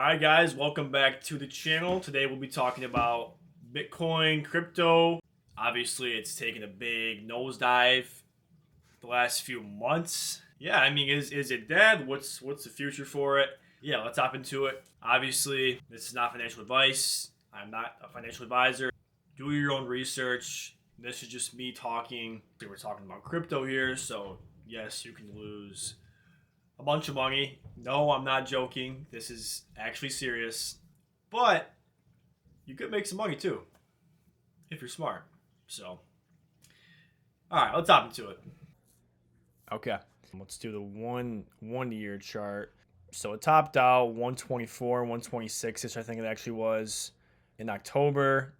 Hi guys, welcome back to the channel. Today we'll be talking about Bitcoin, crypto. Obviously, it's taken a big nosedive the last few months. Yeah, I mean, is it dead? What's the future for it? Yeah, let's hop into it. Obviously, this is not financial advice. I'm not a financial advisor. Do your own research. This is just me talking. We're talking about crypto here, so yes, you can lose a bunch of money. No, I'm not joking. This is actually serious. But you could make some money too if you're smart. So, all right, let's hop into it. Okay, let's do the one year chart. So it topped out 124, 126 ish. I think it actually was in October.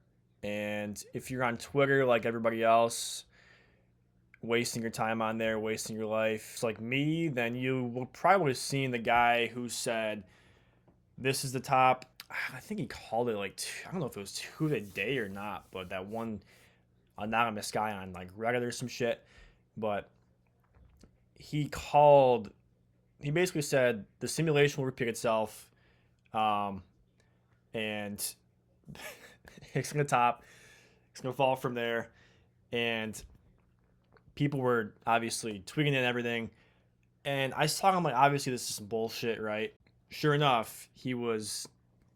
And if you're on Twitter like everybody else, wasting your time on there, wasting your life, it's like me, then you will probably have seen the guy who said this is the top. I think he called it like I don't know if it was two a day or not, but that one anonymous guy on like Reddit or some shit. But he called. He basically said the simulation will repeat itself, um, and it's gonna top. It's gonna fall from there, and people were obviously tweeting and everything. And I saw him like, obviously this is some bullshit, right? Sure enough, he was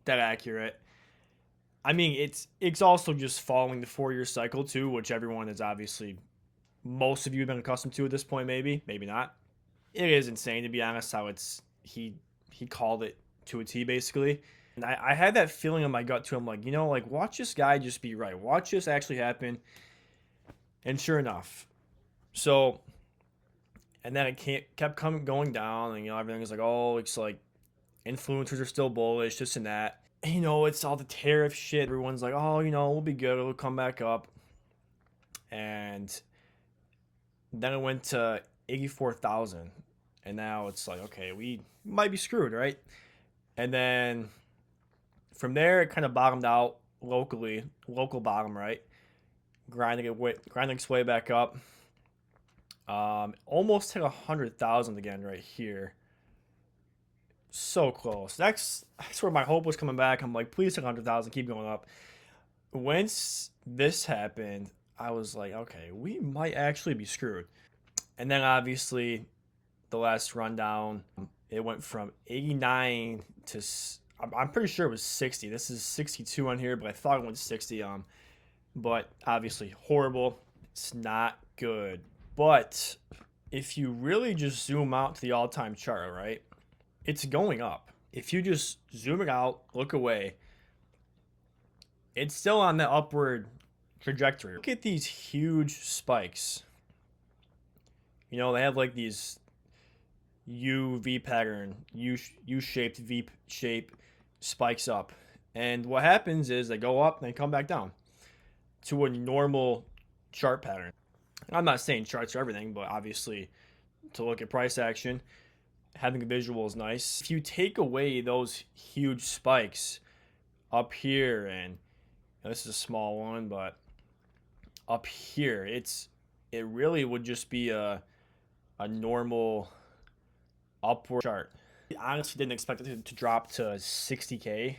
dead accurate. I mean, it's also just following the 4 year cycle too, which everyone is obviously most of you have been accustomed to at this point. Maybe not. It is insane to be honest how it's he called it to a T basically. And I had that feeling in my gut too. I'm like, like watch this guy just be right. Watch this actually happen. And sure enough, so and then it kept coming going down, and everything was like, oh, it's like influencers are still bullish, this and that. It's all the tariff shit. Everyone's like, oh, we'll be good. It'll come back up. And then it went to 84,000. And now it's like, okay, we might be screwed, right? And then from there, it kind of bottomed out locally, local bottom, right? Grinding its way back up. Almost hit 100,000 again right here. So close. That's where my hope was coming back. I'm like, please hit 100,000, keep going up. Once this happened, I was like, okay, we might actually be screwed. And then obviously, the last rundown, it went from 89 to I'm pretty sure it was 60. This is 62 on here, but I thought it went 60. But obviously horrible. It's not good. But if you really just zoom out to the all-time chart, right? It's going up. If you just zoom it out, look away, it's still on the upward trajectory. Look at these huge spikes. They have like these U pattern, U-shaped V shape spikes up. And what happens is they go up and they come back down to a normal chart pattern. I'm not saying charts are everything, but obviously to look at price action, having a visual is nice. If you take away those huge spikes up here, and this is a small one, but up here, it really would just be a normal upward chart. I honestly didn't expect it to drop to 60K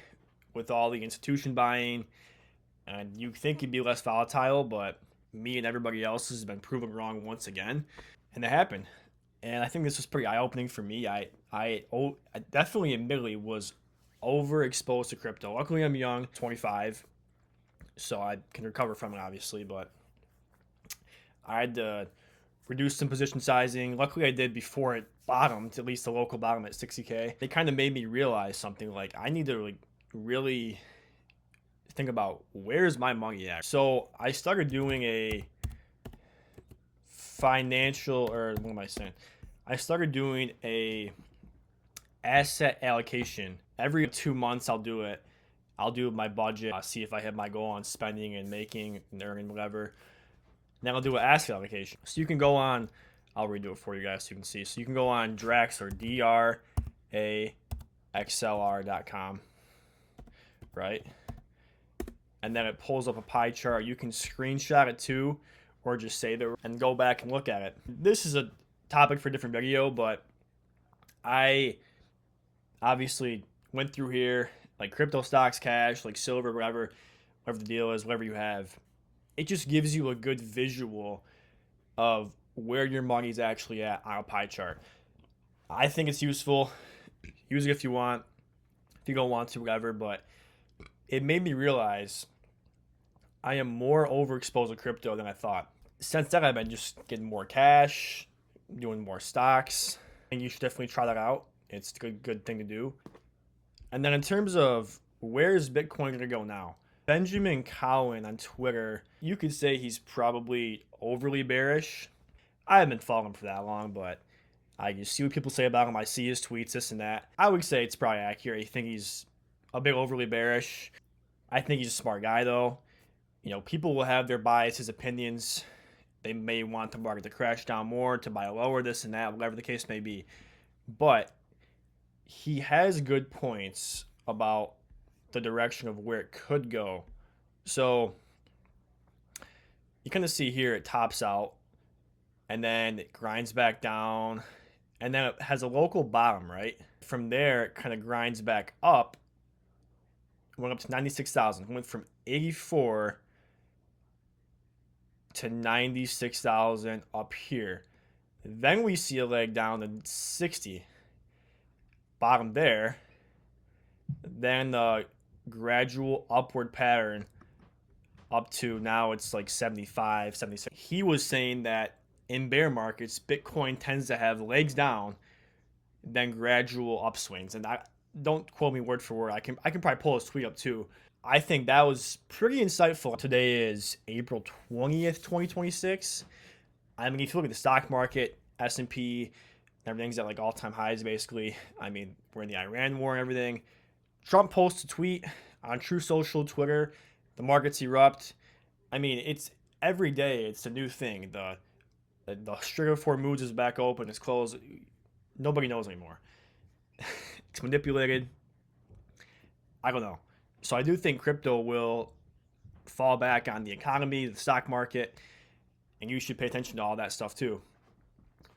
with all the institution buying, and you think it'd be less volatile, but me and everybody else has been proven wrong once again, and it happened. And I think this was pretty eye-opening for me. I definitely admittedly was overexposed to crypto. Luckily, I'm young, 25, so I can recover from it, obviously, but I had to reduce some position sizing. Luckily, I did before it bottomed, at least the local bottom at 60K. It kind of made me realize something like I need to really think about where's my money at. So I started doing a financial, or what am I saying? I started doing a asset allocation. Every 2 months, I'll do it. I'll do my budget, see if I have my goal on spending and making and earning whatever. Then I'll do an asset allocation. So you can go on, I'll redo it for you guys so you can see. So you can go on Drax or DRAXLR.com, right? And then it pulls up a pie chart. You can screenshot it too, or just save it and go back and look at it. This is a topic for a different video, but I obviously went through here, like crypto stocks, cash, like silver, whatever the deal is, whatever you have. It just gives you a good visual of where your money's actually at on a pie chart. I think it's useful. Use it if you want, if you don't want to, whatever. But it made me realize I am more overexposed to crypto than I thought. Since then, I've been just getting more cash, doing more stocks, and you should definitely try that out. It's a good thing to do. And then in terms of where is Bitcoin going to go now? Benjamin Cowen on Twitter, you could say he's probably overly bearish. I haven't been following him for that long, but I just see what people say about him. I see his tweets, this and that. I would say it's probably accurate. I think he's a bit overly bearish. I think he's a smart guy, though. You know, people will have their biases, opinions. They may want the market to crash down more, to buy lower, this and that, whatever the case may be. But he has good points about the direction of where it could go. So you kind of see here it tops out and then it grinds back down and then it has a local bottom, right? From there, it kind of grinds back up. It went up to 96,000. It went from 84 to 96,000 up here. Then we see a leg down to 60. Bottom there. Then the gradual upward pattern up to now it's like 75, 76. He was saying that in bear markets, Bitcoin tends to have legs down, then gradual upswings. And I don't quote me word for word. I can probably pull his tweet up too. I think that was pretty insightful. Today is April 20th, 2026. I mean, if you look at the stock market, S&P, everything's at like all-time highs basically. I mean, we're in the Iran war and everything. Trump posts a tweet on True Social, Twitter. The markets erupt. I mean, it's every day. It's a new thing. The Strait of Hormuz is back open. It's closed. Nobody knows anymore. It's manipulated. I don't know. So I do think crypto will fall back on the economy, the stock market, and you should pay attention to all that stuff too.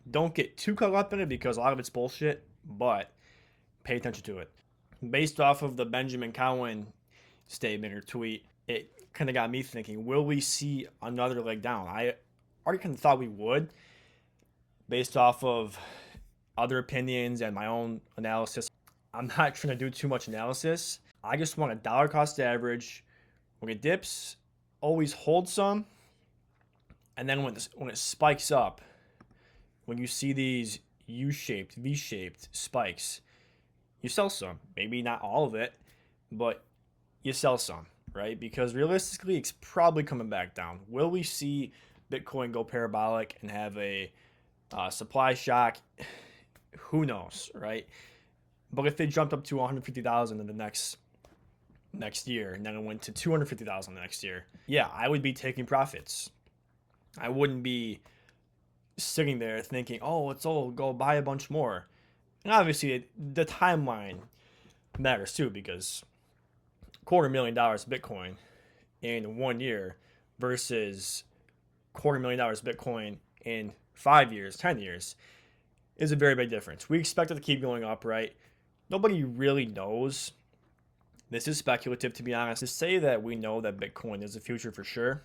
Don't get too caught up in it because a lot of it's bullshit, but pay attention to it. Based off of the Benjamin Cowen statement or tweet, it kind of got me thinking, will we see another leg down? I already kind of thought we would, based off of other opinions and my own analysis. I'm not trying to do too much analysis. I just want a dollar cost average. When it dips, always hold some. And then when it spikes up, when you see these U-shaped, V-shaped spikes, you sell some. Maybe not all of it, but you sell some, right? Because realistically, it's probably coming back down. Will we see Bitcoin go parabolic and have a supply shock? Who knows, right? But if they jumped up to 150,000 in the next year, and then it went to 250,000 the next year, yeah, I would be taking profits. I wouldn't be sitting there thinking, oh, let's all go buy a bunch more. And obviously, the timeline matters too, because $250,000 Bitcoin in 1 year versus $250,000 Bitcoin in 5 years, 10 years is a very big difference. We expect it to keep going up, right? Nobody really knows. This is speculative, to be honest. To say that we know that Bitcoin is the future for sure,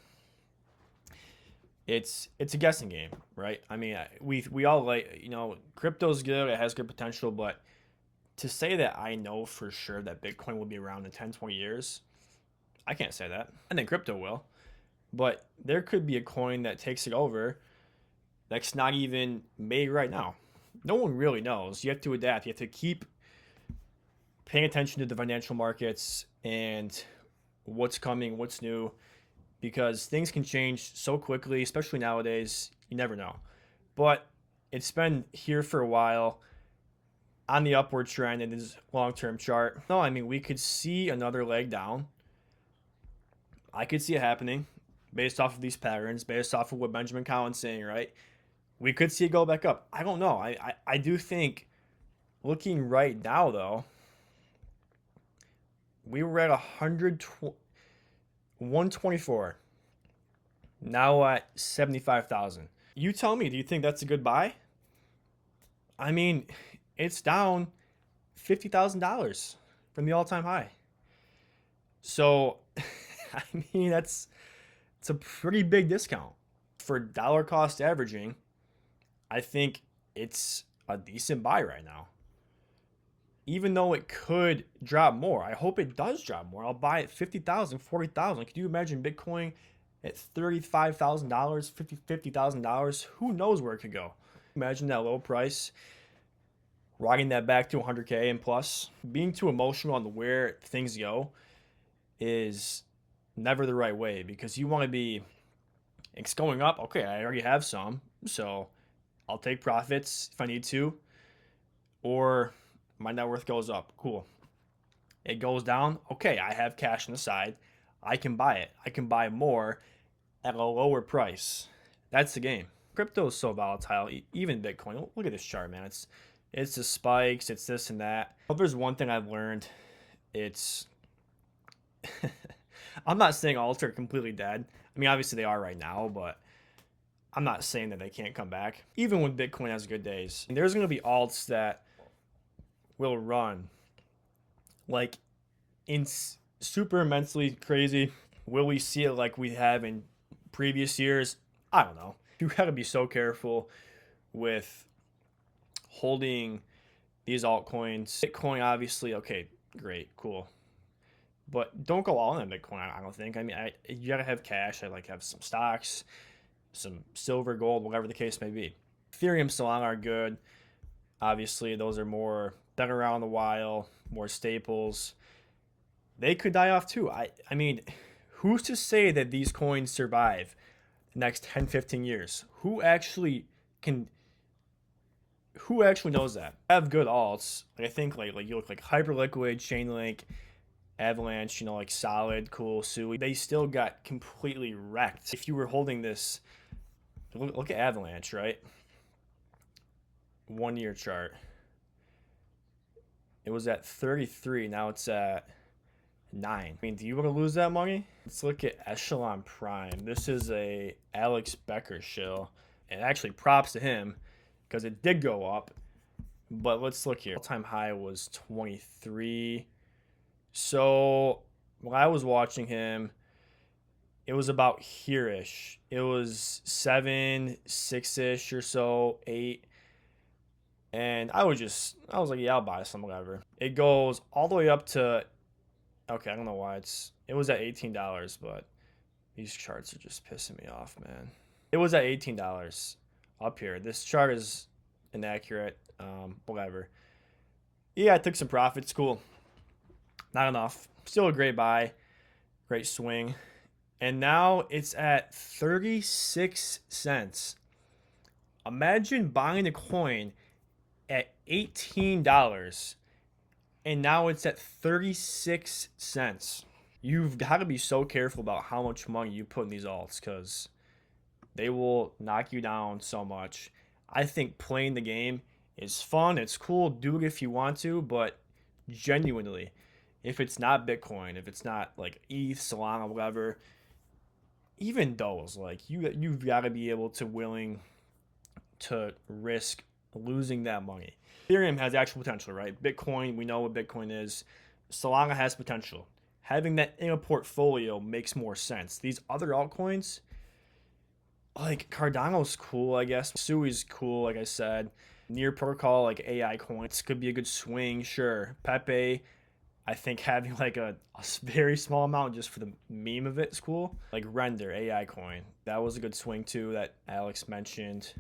it's a guessing game, right? I mean, we all like, crypto's good, it has good potential, but to say that I know for sure that Bitcoin will be around in 10, 20 years, I can't say that. I think crypto will, but there could be a coin that takes it over that's not even made right now. No one really knows. You have to adapt. You have to keep paying attention to the financial markets and what's coming, what's new, because things can change so quickly, especially nowadays. You never know. But it's been here for a while on the upward trend in this long-term chart. No, I mean, we could see another leg down. I could see it happening based off of these patterns, based off of what Benjamin Cowen's saying, right? We could see it go back up. I don't know. I do think, looking right now, though, we were at 124. Now at 75,000. You tell me, do you think that's a good buy? I mean, it's down $50,000. from the all-time high. So, I mean, it's a pretty big discount for dollar cost averaging. I think it's a decent buy right now. Even though it could drop more, I hope it does drop more. I'll buy it 50,000, 40,000. Could you imagine Bitcoin at $35,000, $50,000? Who knows where it could go? Imagine that low price, riding that back to 100K and plus. Being too emotional on where things go is never the right way, because you want to be, it's going up. Okay, I already have some, so I'll take profits if I need to. Or my net worth goes up. Cool. It goes down. Okay, I have cash on the side. I can buy it. I can buy more at a lower price. That's the game. Crypto is so volatile. Even Bitcoin. Look at this chart, man. It's the spikes. It's this and that. If there's one thing I've learned, it's I'm not saying alts are completely dead. I mean, obviously they are right now, but I'm not saying that they can't come back. Even when Bitcoin has good days, and there's going to be alts that will run like in super immensely crazy. Will we see it like we have in previous years? I don't know. You got to be so careful with holding these altcoins. Bitcoin, obviously, okay, great, cool. But don't go all in on Bitcoin, I don't think. I mean, you got to have cash. I like have some stocks, some silver, gold, whatever the case may be. Ethereum, Solana are good. Obviously, those are more been around a while, more staples. They could die off too. I mean, who's to say that these coins survive the next 10, 15 years? Who actually knows that? I have good alts. Like I think like you look like Hyperliquid, Chainlink, Avalanche, like Solid, cool, Sui. They still got completely wrecked. If you were holding this, look at Avalanche, right? 1 year chart. It was at 33. Now it's at 9. I mean, do you want to lose that money? Let's look at Echelon Prime. This is a Alex Becker shill. And actually props to him because it did go up. But let's look here. All-time high was 23. So when I was watching him, it was about here-ish. It was 7, 6-ish or so, 8. And I was like, yeah, I'll buy some, whatever. It goes all the way up to, okay, I don't know why it was at $18, but these charts are just pissing me off, man. It was at $18 up here. This chart is inaccurate, whatever. Yeah, I took some profits, cool. Not enough. Still a great buy, great swing. And now it's at 36 cents. Imagine buying a coin at $18 and now it's at 36 cents. You've got to be so careful about how much money you put in these alts because they will knock you down so much. I think playing the game is fun, it's cool, do it if you want to, but genuinely, if it's not Bitcoin, if it's not like ETH, Solana, whatever, even those, like you've got to be able to willing to risk losing that money. Ethereum has actual potential, right? Bitcoin, we know what Bitcoin is. Solana has potential. Having that in a portfolio makes more sense. These other altcoins, like Cardano's cool, I guess. Sui's cool, like I said. Near Protocol, like AI coins, could be a good swing, sure. Pepe, I think having like a very small amount just for the meme of it is cool. Like Render, AI coin. That was a good swing too that Alex mentioned.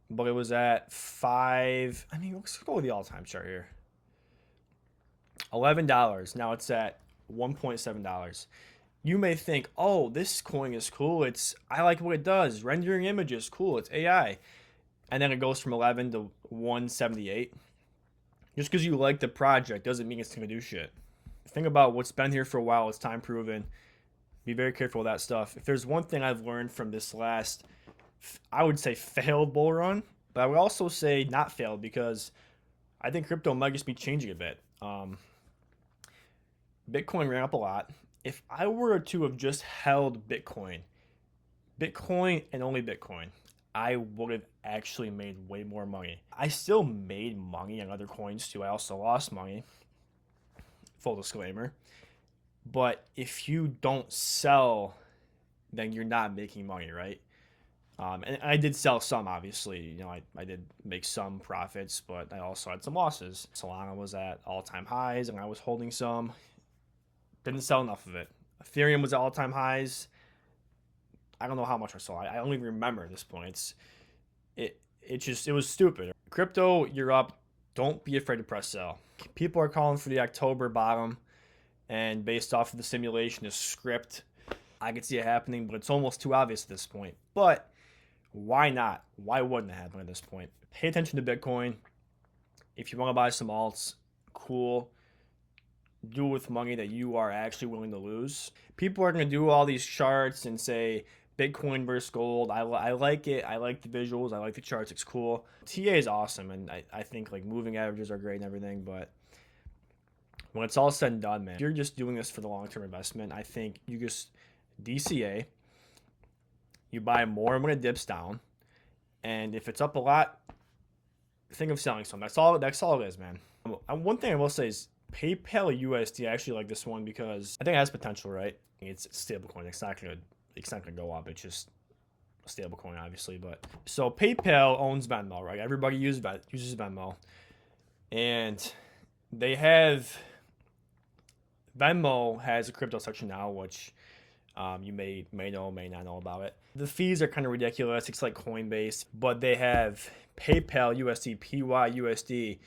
But it was at 5. I mean, let's go with the all-time chart here. $11. Now it's at $1.7. You may think, oh, this coin is cool. I like what it does. Rendering images, cool. It's AI. And then it goes from 11 to 178. Just because you like the project doesn't mean it's going to do shit. Think about what's been here for a while. It's time proven. Be very careful with that stuff. If there's one thing I've learned from this last, I would say failed bull run, but I would also say not failed because I think crypto might just be changing a bit. Bitcoin ran up a lot. If I were to have just held Bitcoin and only Bitcoin, I would have actually made way more money. I still made money on other coins too. I also lost money. full disclaimer. But if you don't sell, then you're not making money, right? And I did sell some, obviously. I did make some profits, but I also had some losses. Solana was at all-time highs, and I was holding some. Didn't sell enough of it. Ethereum was at all-time highs. I don't know how much I sold. I don't even remember at this point. It was stupid. Crypto, you're up. Don't be afraid to press sell. People are calling for the October bottom, and based off of the simulation, the script, I could see it happening, but it's almost too obvious at this point. But why not? Why wouldn't it happen at this point? Pay attention to Bitcoin. If you want to buy some alts, cool. Do it with money that you are actually willing to lose. People are going to do all these charts and say Bitcoin versus gold. I like it. I like the visuals. I like the charts. It's cool. TA is awesome, and I think like moving averages are great and everything, but when it's all said and done, man, if you're just doing this for the long-term investment, I think you just DCA, you buy more when it dips down, and if it's up a lot, think of selling some. That's all it is, man. One thing I will say is PayPal USD. I actually like this one because I think it has potential, right? It's stablecoin. It's not gonna go up. It's just a stablecoin, obviously. But so PayPal owns Venmo, right? Everybody uses Venmo, and they have Venmo has a crypto section now, which you may know, may not know about it. The fees are kind of ridiculous. It's like Coinbase, but they have PayPal USD, PYUSD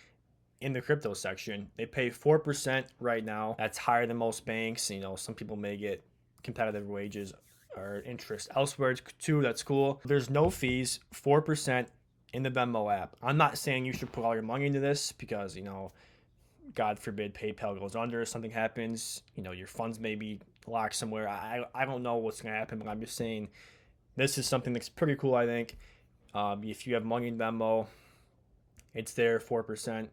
in the crypto section. They pay 4% right now. That's higher than most banks. Some people may get competitive wages or interest elsewhere too. That's cool. There's no fees, 4% in the Venmo app. I'm not saying you should put all your money into this because, God forbid PayPal goes under, something happens, your funds may be locked somewhere. I don't know what's going to happen, but I'm just saying this is something that's pretty cool, I think. If you have money in Venmo, it's there, 4%.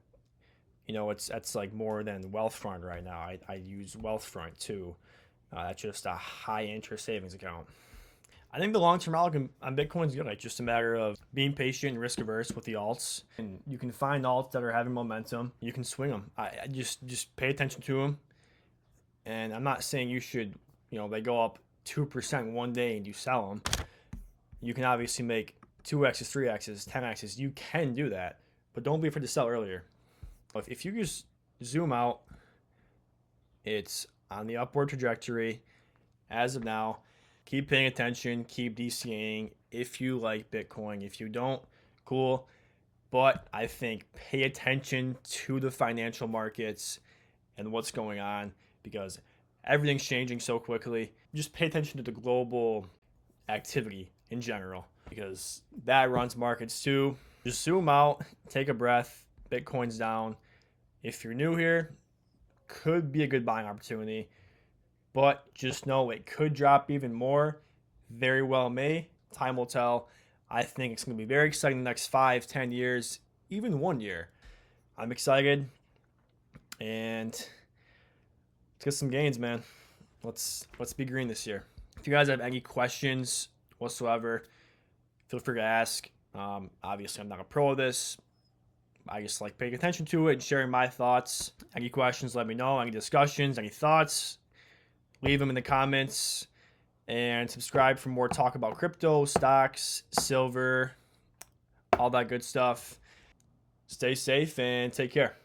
That's like more than Wealthfront right now. I use Wealthfront too. That's just a high interest savings account. I think the long-term outlook on Bitcoin is good. It's just a matter of being patient and risk averse with the alts. And you can find alts that are having momentum. You can swing them. I just pay attention to them. And I'm not saying you should, they go up 2% one day and you sell them. You can obviously make 2x's, 3x's, 10x's. You can do that. But don't be afraid to sell earlier. If you just zoom out, it's on the upward trajectory as of now. Keep paying attention, keep DCAing if you like Bitcoin. If you don't, cool. But I think pay attention to the financial markets and what's going on because everything's changing so quickly. Just pay attention to the global activity in general because that runs markets too. Just zoom out, take a breath. Bitcoin's down. If you're new here, could be a good buying opportunity. But just know it could drop even more. Very well may. Time will tell. I think it's going to be very exciting the next 5, 10 years, even 1 year. I'm excited. And let's get some gains, man. Let's be green this year. If you guys have any questions whatsoever, feel free to ask. Obviously, I'm not a pro of this. I just like paying attention to it and sharing my thoughts. Any questions, let me know. Any discussions, any thoughts, leave them in the comments. And subscribe for more talk about crypto, stocks, silver, all that good stuff. Stay safe and take care.